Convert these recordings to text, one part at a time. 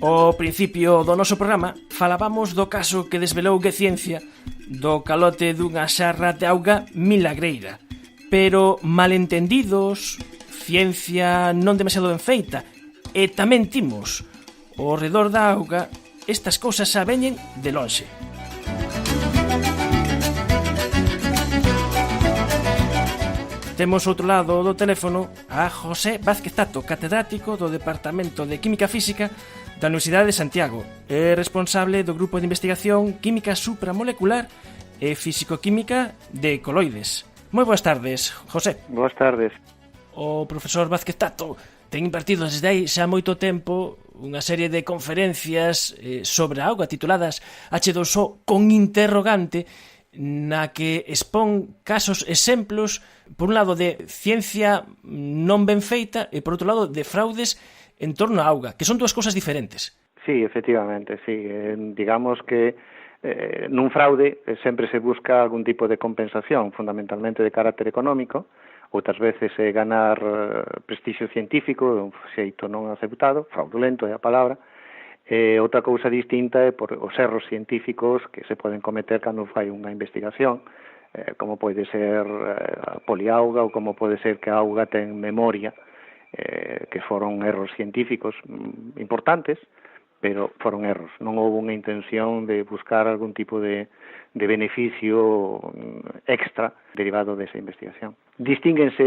Ao principio do noso programa falábamos do caso que desvelou Gueciencia do calote dunha xarra de auga milagreira. Pero malentendidos, ciencia non demasiado ben feita e tamén timos ao redor da auga, estas cousas xa veñen de lonxe. Temos outro lado do teléfono a José Vázquez Tato, catedrático do Departamento de Química Física da Universidade de Santiago. É responsable do Grupo de Investigación Química Supramolecular e Físico-Química de Coloides. Moi boas tardes, José. Boas tardes. O profesor Vázquez Tato ten impartido desde aí xa moito tempo unha serie de conferencias sobre a auga tituladas H2O con interrogante, na que expón casos, exemplos, por un lado de ciencia non ben feita e por outro lado de fraudes en torno á auga, que son dúas cousas diferentes. Sí, efectivamente, sí. Digamos que nun fraude sempre se busca algún tipo de compensación, fundamentalmente de carácter económico, outras veces ganar prestixio científico, un xeito non aceptado, fraudulento é a palabra. Outra cousa distinta é por os erros científicos que se poden cometer cando fai unha investigación, como pode ser a poliauga ou como pode ser que a auga ten memoria, que foron erros científicos importantes, pero foron erros. Non houve unha intención de buscar algún tipo de beneficio extra derivado desa investigación.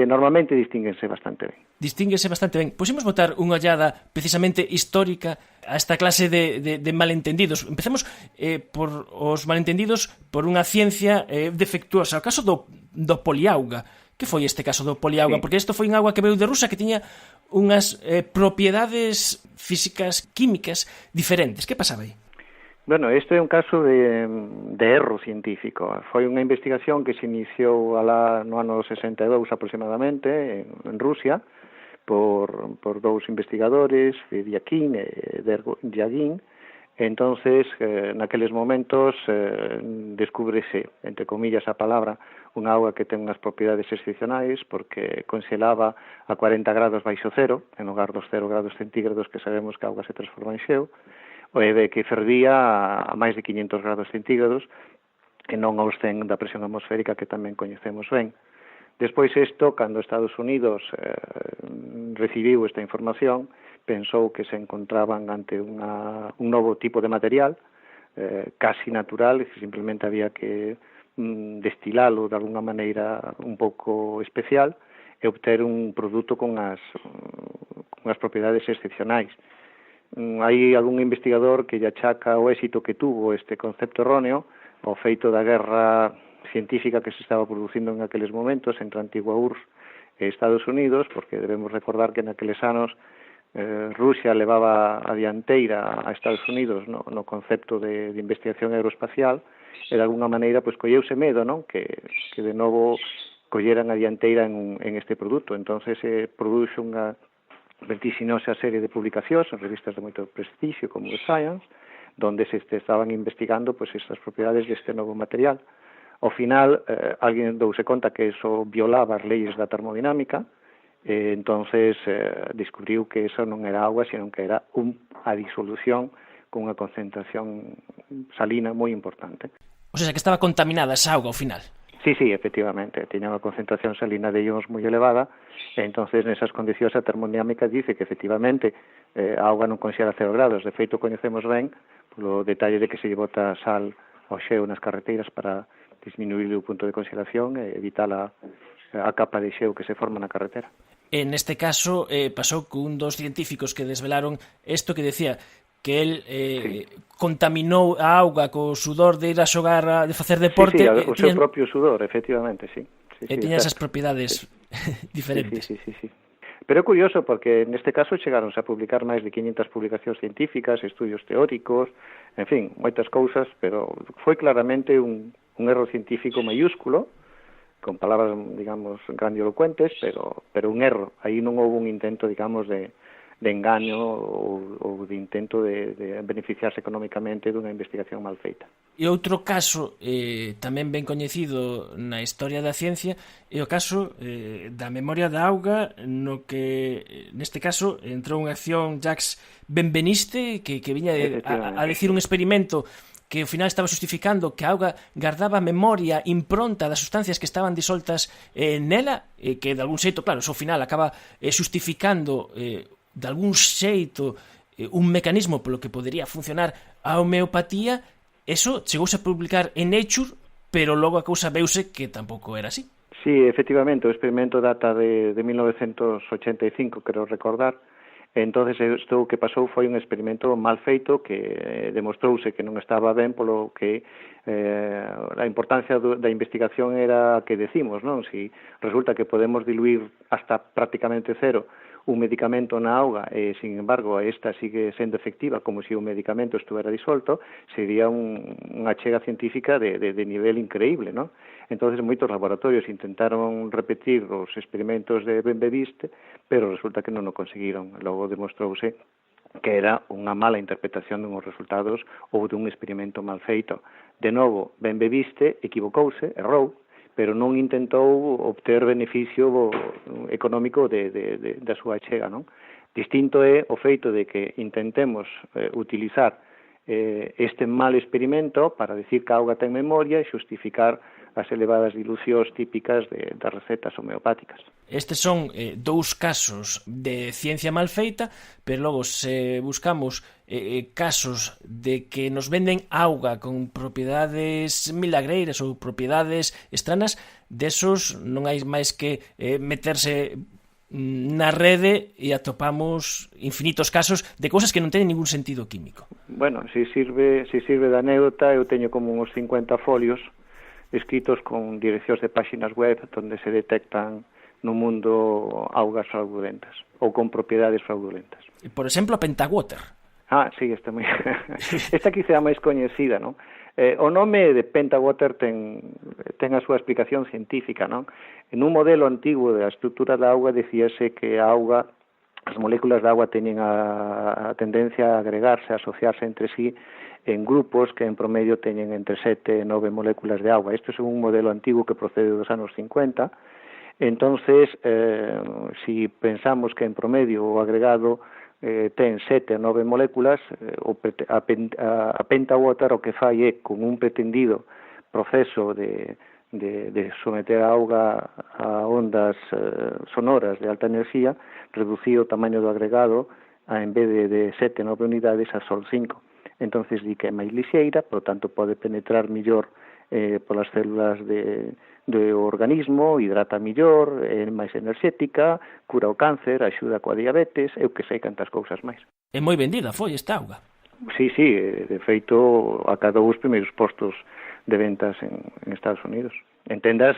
Normalmente distínguense bastante ben. Distínguense bastante ben. Pois imos botar unha ollada precisamente histórica a esta clase de malentendidos. Empecemos por os malentendidos por unha ciencia defectuosa. O caso do poliauga. Que foi este caso do poliauga? Sí. Porque isto foi unha auga que veio de Rusia que tiña unhas propiedades físicas, químicas diferentes. Que pasaba aí? Bueno, este é un caso de erro científico. Foi unha investigación que se iniciou alá no ano 62 aproximadamente en Rusia por dous investigadores, Fedyakin e Dergin. Entonces, naqueles momentos descúbrese, entre comillas a palabra, unha auga que ten unhas propiedades excepcionais porque conxelaba a 40 grados baixo cero, en lugar dos 0 grados centígrados que sabemos que a auga se transforma en xeo, e que fervía a máis de 500 grados centígrados e non aos 100 da presión atmosférica que tamén coñecemos ben. Despois isto, cando Estados Unidos recibiu esta información, pensou que se encontraban ante un novo tipo de material casi natural, e que simplemente había que destilalo de alguna maneira un pouco especial e obter un produto con as propiedades excepcionais. Hai algún investigador que lle achaca o éxito que tuvo este concepto erróneo ao feito da guerra científica que se estaba producindo en aqueles momentos entre a antigua URSS e Estados Unidos, porque debemos recordar que naqueles anos Rusia levaba a dianteira a Estados Unidos no concepto de investigación aeroespacial e de alguna maneira pois colleuse medo, non? Que de novo colleran a dianteira en este produto. Entonces produxe unha vertiginosa serie de publicacións en revistas de moito prestigio como The Science, donde se estaban investigando pois estas propiedades deste novo material. Ao final, alguén douse conta que eso violaba as leyes da termodinámica, entonces descubriu que eso non era auga, sino que era a disolución con unha concentración salina moi importante. O sea, que estaba contaminada esa auga ao final. Sí, efectivamente, tiña unha concentración salina de ións moi elevada, e entonces nesas condicións a termodinámica dice que efectivamente a auga non conxela 0 grados. De feito, coñecemos ben polo detalle de que se lle bota sal ao xeo nas carreteiras para disminuir o punto de congelación e evitar a capa de xeo que se forma na carretera. En este caso pasou que un dos científicos que desvelaron isto que decía que el contaminou a auga co sudor de ir a xogar, de facer deporte. Sí, o seu propio sudor, efectivamente, sí. E tiña esas propiedades diferentes. Sí. Pero é curioso porque neste caso chegaronse a publicar máis de 500 publicacións científicas, estudios teóricos, en fin, moitas cousas, pero foi claramente un erro científico maiúsculo, con palabras, digamos, grandilocuentes, pero un erro. Aí non houve un intento, digamos, de engano ou de intento de beneficiarse económicamente dunha investigación mal feita. E outro caso tamén ben coñecido na historia da ciencia é o caso da memoria da auga, no que neste caso entrou en acción Jacques Benveniste, que viña a decir un experimento que ao final estaba justificando que a auga guardaba memoria impronta das sustancias que estaban disoltas nela, que de algún xeito, claro, ao final acaba justificando de algún xeito un mecanismo polo que podería funcionar a homeopatía. Eso chegouse a publicar en Nature, pero logo a cousa veuse que tampouco era así. Sí, efectivamente, o experimento data de 1985, quero recordar. Entonces isto que pasou foi un experimento mal feito que demostrouse que non estaba ben, polo que a importancia da investigación era a que decimos, non? Si resulta que podemos diluir hasta prácticamente cero un medicamento na auga e, sin embargo, esta sigue sendo efectiva como se o medicamento estuvera disolto, sería unha chega científica de nivel increíble, non? Entonces, moitos laboratorios intentaron repetir os experimentos de Benveniste, pero resulta que non o conseguiron. Logo demostrouse que era unha mala interpretación dos resultados ou dun experimento mal feito. De novo, Benveniste equivocouse, errou, pero non intentou obter beneficio económico da súa chega, non? Distinto é o feito de que intentemos utilizar este mal experimento para decir que a auga ten memoria e xustificar as elevadas dilucións típicas das recetas homeopáticas. Estes son dous casos de ciencia mal feita, pero logo se buscamos casos de que nos venden auga con propiedades milagreiras ou propiedades estranas, desos non hai máis que meterse na rede e atopamos infinitos casos de cousas que non teñen ningún sentido químico. Bueno, se sirve de anécdota, eu teño como uns 50 folios escritos con direccións de páxinas web onde se detectan no mundo augas fraudulentas ou con propiedades fraudulentas. Por exemplo, a Pentawater. Sí, esta quizá máis coñecida, non? O nome de Pentawater ten a súa explicación científica, non? En un modelo antigo da estrutura da auga decíase que a auga, as moléculas da auga teñen a tendencia a agregarse, a asociarse entre sí en grupos que en promedio teñen entre 7 e 9 moléculas de auga. Isto é un modelo antigo que procede dos anos 50. Entonces, si pensamos que en promedio o agregado ten 7 ou 9 moléculas, a Pentawater o que fai é, con un pretendido proceso de someter a auga a ondas sonoras de alta enerxía, reducir o tamaño do agregado en vez de 7 ou 9 unidades a só 5. Entonces di que é máis lixeira, por tanto pode penetrar millor polas células do organismo, hidrata millor, é máis enerxética, cura o cáncer, axuda coa diabetes, eu que sei cantas cousas máis. É moi vendida foi esta auga. Sí, de feito acadou os primeiros postos de ventas en Estados Unidos. En tendas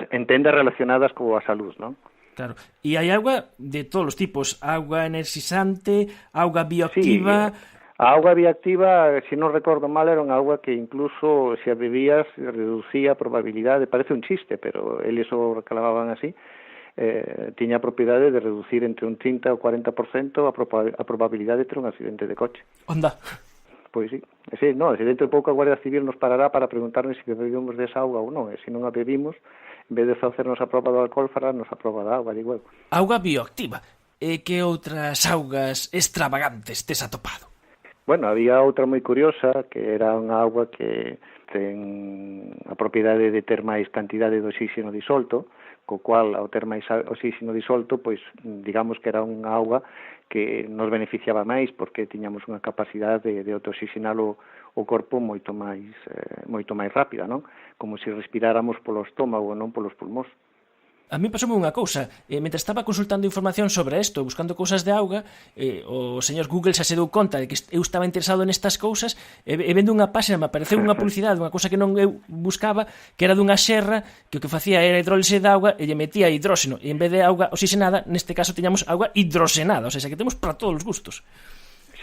relacionadas coa salud, non? Claro, e hai auga de todos os tipos, auga energizante, auga bioactiva. Sí, a auga bioactiva, se non recordo mal, era unha auga que incluso se a bebías reducía a probabilidade, parece un chiste, pero eles o reclamaban así, tiña a propiedade de reducir entre un 30 ou 40% a probabilidade de ter un accidente de coche. Onda. Pois sí, se dentro de pouco a Guardia Civil nos parará para preguntarnos se bebimos desa auga ou non, e se non a bebimos, en vez de facernos a prova do alcohol, fararnos a prova da auga, digo eu. Auga bioactiva. E que outras augas extravagantes tes atopado? Bueno, había outra moi curiosa, que era unha auga que ten a propiedade de ter máis cantidade de oxígeno disolto, co cual, ao ter máis oxígeno disolto, pois, digamos que era unha auga que nos beneficiaba máis, porque tiñamos unha capacidade de autooxigenar o corpo moito máis rápida, non? Como se respiráramos polo estómago, non polos pulmóns. A mí pasoume unha cousa, mentre estaba consultando información sobre isto, buscando cousas de auga, o señor Google xa se deu conta de que eu estaba interesado nestas cousas, e vendo unha páxina, me apareceu unha publicidade, unha cousa que non eu buscaba, que era dunha xerra, que o que facía era hidrólise de auga e lle metía hidróxeno, e en vez de auga oxigenada, neste caso tiñamos auga hidroxenada, o sea, que temos para todos os gustos.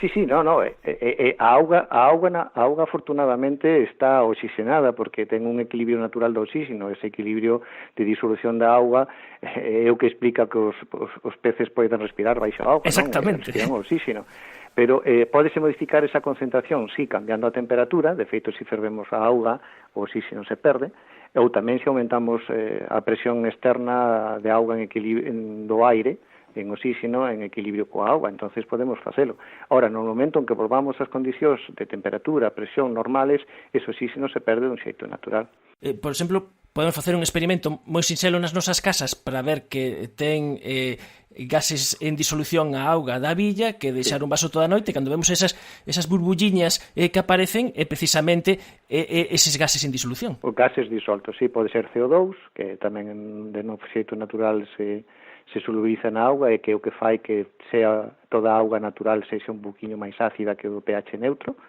Sí, no, a auga afortunadamente está oxigenada porque ten un equilibrio natural do oxígeno, ese equilibrio de disolución da auga é o que explica que os peces poden respirar baixo a auga, exactamente, non? Respiran o oxígeno. Pero pódese modificar esa concentración, sí, cambiando a temperatura, de feito, se fervemos a auga, o oxígeno se perde, ou tamén se aumentamos a presión externa de auga do aire, en oxígeno en equilibrio coa auga, entonces podemos facelo. Ora, no momento en que volvamos as condicións de temperatura, presión normales, ese oxígeno se perde dun xeito natural. Por exemplo, podemos facer un experimento moi sinxelo nas nosas casas para ver que ten gases en disolución a auga da billa, que deixar un vaso toda a noite, cando vemos esas burbulliñas que aparecen, é precisamente eses gases en disolución. Os gases disoltos, sí, pode ser CO2, que tamén de no xeito natural se solubiliza na auga e que o que fai que sea toda a auga natural sexa un poquinho máis ácida que o pH neutro,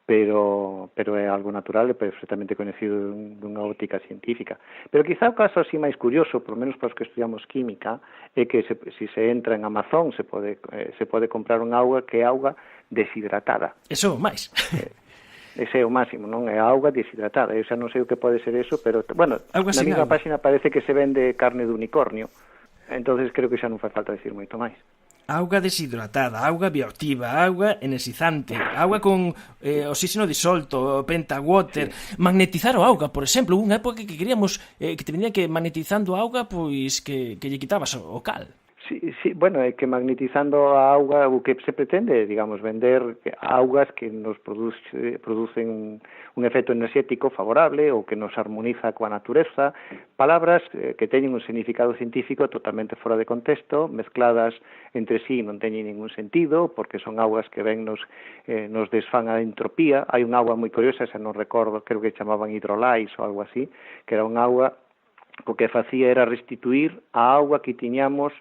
pero é algo natural e perfectamente conhecido dunha óptica científica. Pero quizá o caso así máis curioso, por lo menos para os que estudiamos química, é que se entra en Amazon se pode comprar unha auga que é auga deshidratada. Eso máis. Ese é o máximo, non? É auga deshidratada. Eu xa non sei o que pode ser eso, pero, bueno, na mesma página parece que se vende carne de unicornio. Entonces creo que xa non fai falta decir moito máis. Auga deshidratada, auga bioactiva, auga energizante, auga con oxígeno disolto, pentawater, sí. Magnetizar o auga, por exemplo, unha época que queríamos que te venía que magnetizando a auga, pois que lle quitabas o cal. Sí, bueno, é que magnetizando a auga o que se pretende, digamos, vender augas que nos producen un efecto enerxético favorable ou que nos armoniza coa natureza, palabras que teñen un significado científico totalmente fora de contexto, mezcladas entre sí non teñen ningún sentido, porque son augas que ven nos desfan a entropía. Hai unha auga moi curiosa, xa non recordo, creo que chamaban hidrolais ou algo así, que era unha auga que o que facía era restituir a auga que tiñamos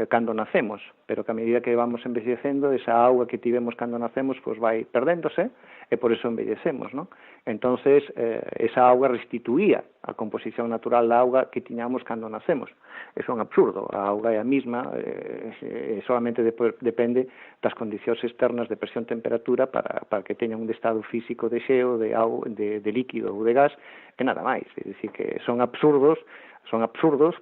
cando nacemos, pero que a medida que vamos envellecendo, esa auga que tivemos cando nacemos pois vai perdéndose e por eso envellecemos, ¿no? Entonces, esa auga restituía a composición natural da auga que tiñamos cando nacemos. Eso é un absurdo, a auga é a mesma, solamente depende das condicións externas de presión e temperatura para que teña un estado físico de xeo, de líquido ou de gas, e nada máis. É dicir, que son absurdos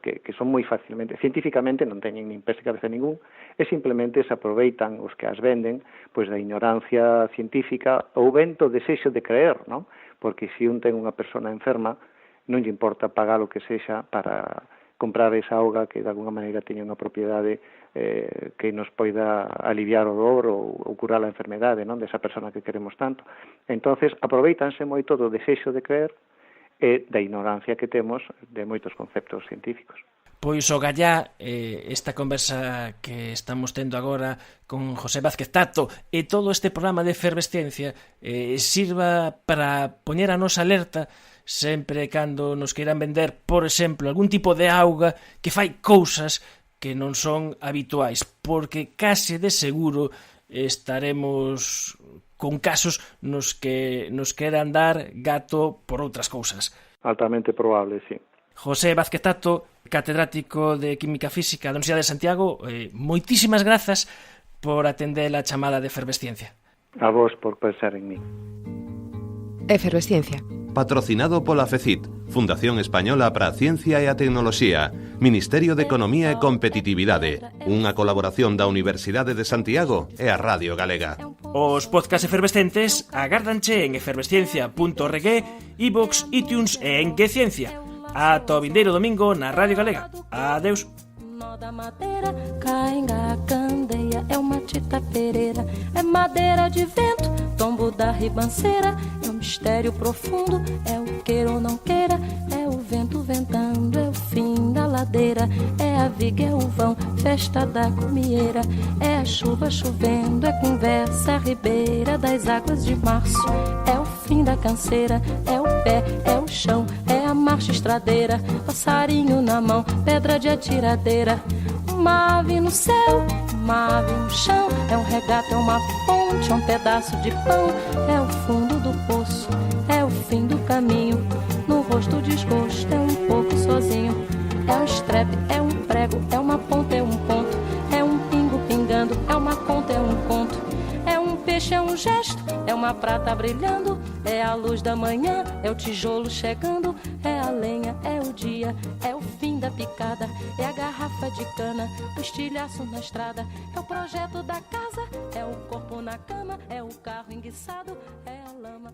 que son moi facilmente, científicamente non teñen nin pés de cabeza ningún, e simplemente se aproveitan os que as venden pois da ignorancia científica ou vento desexo de creer, non? Porque se un ten unha persona enferma, non lle importa pagar o que sexa para comprar esa auga que de alguna maneira teña unha propiedade que nos poida aliviar o dolor ou curar a enfermedade, non, desa persona que queremos tanto. Entonces, aproveitanse moito do desexo de creer e da ignorancia que temos de moitos conceptos científicos. Pois o gallá, esta conversa que estamos tendo agora con José Vázquez Tato e todo este programa de efervesciencia sirva para poñer a nosa alerta sempre cando nos queiran vender, por exemplo, algún tipo de auga que fai cousas que non son habituais, porque case de seguro estaremos con casos nos que nos queran dar gato por outras cousas. Altamente probable, sí. José Vázquez Tato, catedrático de Química Física da Universidade de Santiago, moitísimas grazas por atender a chamada de Efervesciencia. A vos por pensar en mí. Efervesciencia. Patrocinado pola FECIT, Fundación Española para a Ciencia e a Tecnoloxía, Ministerio de Economía e Competitividade, unha colaboración da Universidade de Santiago e a Radio Galega. Os podcast efervescentes agárdanche en efervesciencia.org, iVoox, iTunes e en Que Ciencia. Ata o vindeiro domingo na Radio Galega. Adeus. Da madeira, cainga, candeia, é uma tita pereira, é madeira de vento, tombo da ribanceira, é um mistério profundo, é o queira ou não queira, é o vento ventando, é o fim da ladeira, é a viga, é o vão, festa da comieira, é a chuva chovendo, é conversa ribeira das águas de março, é o fim da canseira, é o pé, é o chão, é a marcha estradeira, passarinho na mão, pedra de atiradeira. Uma ave no céu, uma ave no chão, é um regato, é uma fonte, é um pedaço de pão, é o fundo do poço, é o fim do caminho, no rosto desgosto, é um pouco sozinho, é um estrepe, é um prego, é uma ponta, é um ponto, é um pingo pingando, é uma conta, é um conto, é um uma prata brilhando, é a luz da manhã, é o tijolo chegando, é a lenha, é o dia, é o fim da picada, é a garrafa de cana, o estilhaço na estrada, é o projeto da casa, é o corpo na cama, é o carro enguiçado, é a lama,